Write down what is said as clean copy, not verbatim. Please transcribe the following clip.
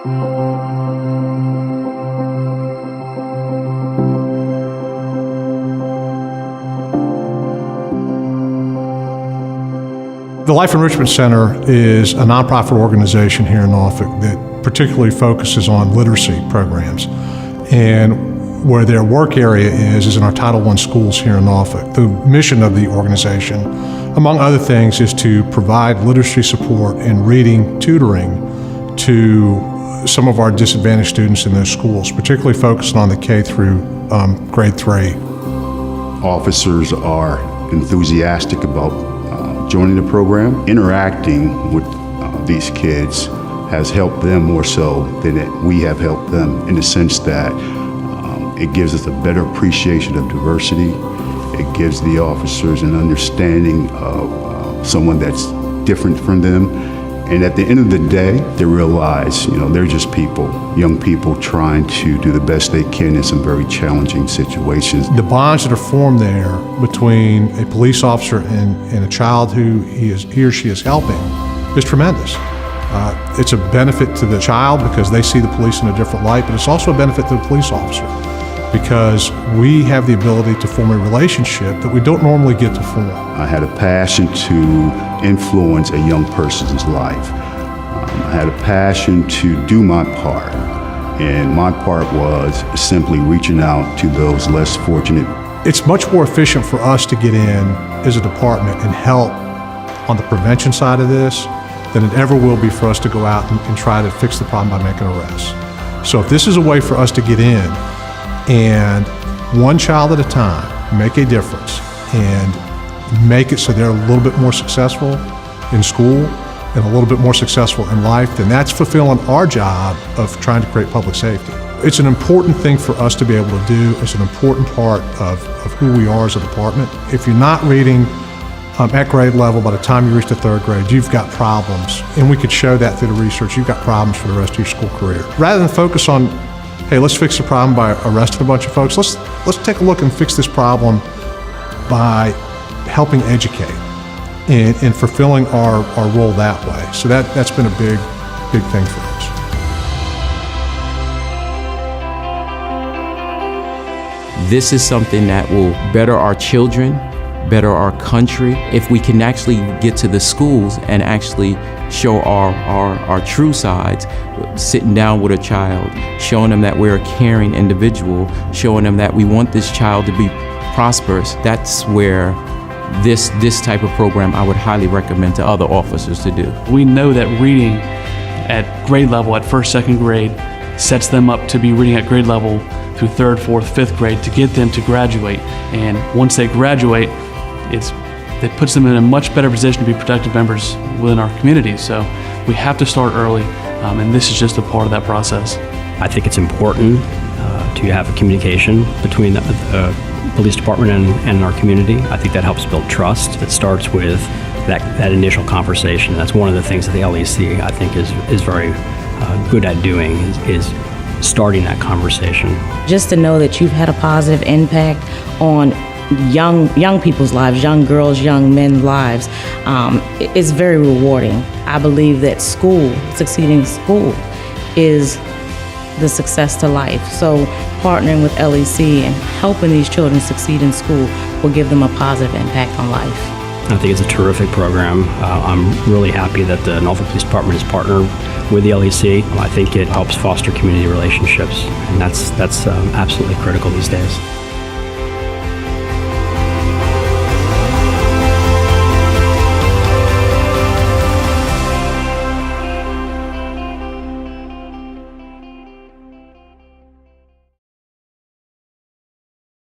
The Life Enrichment Center is a nonprofit organization here in Norfolk that particularly focuses on literacy programs. And where their work area is in our Title I schools here in Norfolk. The mission of the organization, among other things, is to provide literacy support and reading tutoring to some of our disadvantaged students in those schools, particularly focusing on the K through grade 3. Officers are enthusiastic about joining the program. Interacting with these kids has helped them more so than we have helped them, in the sense that it gives us a better appreciation of diversity. It gives the officers an understanding of someone that's different from them. And at the end of the day, they realize, they're just people, young people trying to do the best they can in some very challenging situations. The bonds that are formed there between a police officer and a child who he or she is helping is tremendous. It's a benefit to the child because they see the police in a different light, but it's also a benefit to the police officer because we have the ability to form a relationship that we don't normally get to form. I had a passion to influence a young person's life. I had a passion to do my part, and my part was simply reaching out to those less fortunate. It's much more efficient for us to get in as a department and help on the prevention side of this than it ever will be for us to go out and try to fix the problem by making arrests. So if this is a way for us to get in and one child at a time make a difference and make it so they're a little bit more successful in school and a little bit more successful in life, then that's fulfilling our job of trying to create public safety. It's an important thing for us to be able to do. It's an important part of who we are as a department. If you're not reading at grade level, by the time you reach the 3rd grade, you've got problems. And we could show that through the research. You've got problems for the rest of your school career. Rather than focus on, hey, let's fix the problem by arresting a bunch of folks, let's take a look and fix this problem by helping educate and fulfilling our role that way. So that's been a big thing for us. This is something that will better our children, better our country. If we can actually get to the schools and actually show our true sides, sitting down with a child, showing them that we're a caring individual, showing them that we want this child to be prosperous, that's where this type of program I would highly recommend to other officers to do. We know that reading at grade level, at 1st, 2nd grade, sets them up to be reading at grade level through 3rd, 4th, 5th grade to get them to graduate. And once they graduate, it puts them in a much better position to be productive members within our community. So we have to start early, and this is just a part of that process. I think it's important to have a communication between the police department and our community. I think that helps build trust. It starts with that initial conversation. That's one of the things that the LEC, I think, is very good at doing, is starting that conversation. Just to know that you've had a positive impact on young people's lives, young girls, young men's lives, is very rewarding. I believe that succeeding in school is the success to life. So partnering with LEC and helping these children succeed in school will give them a positive impact on life. I think it's a terrific program. I'm really happy that the Norfolk Police Department is partnered with the LEC. I think it helps foster community relationships, and that's absolutely critical these days.